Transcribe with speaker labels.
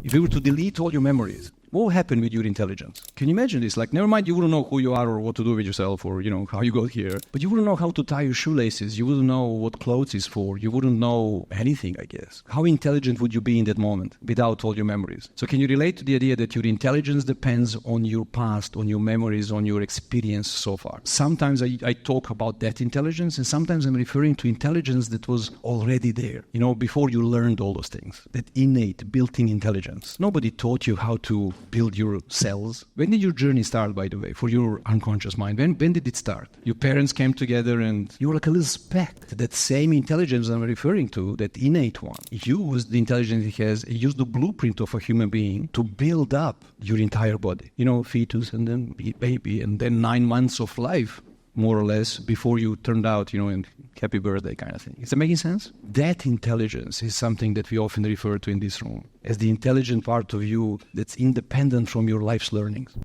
Speaker 1: If you were to delete all your memories, what will happen with your intelligence? Can you imagine this? Like, never mind, you wouldn't know who you are or what to do with yourself or, how you got here. But you wouldn't know how to tie your shoelaces. You wouldn't know what clothes is for. You wouldn't know anything, I guess. How intelligent would you be in that moment without all your memories? So can you relate to the idea that your intelligence depends on your past, on your memories, on your experience so far? Sometimes I talk about that intelligence, and sometimes I'm referring to intelligence that was already there, before you learned all those things. That innate, built-in intelligence. Nobody taught you how to build your cells. When did your journey start, by the way, for your unconscious mind? When did it start? Your parents came together and you were like a little speck. That same intelligence I'm referring to, that innate one, use the intelligence it has, use the blueprint of a human being to build up your entire body. Fetus and then baby and then 9 months of life, more or less, before you turned out, and happy birthday kind of thing. Is that making sense? That intelligence is something that we often refer to in this room as the intelligent part of you that's independent from your life's learnings.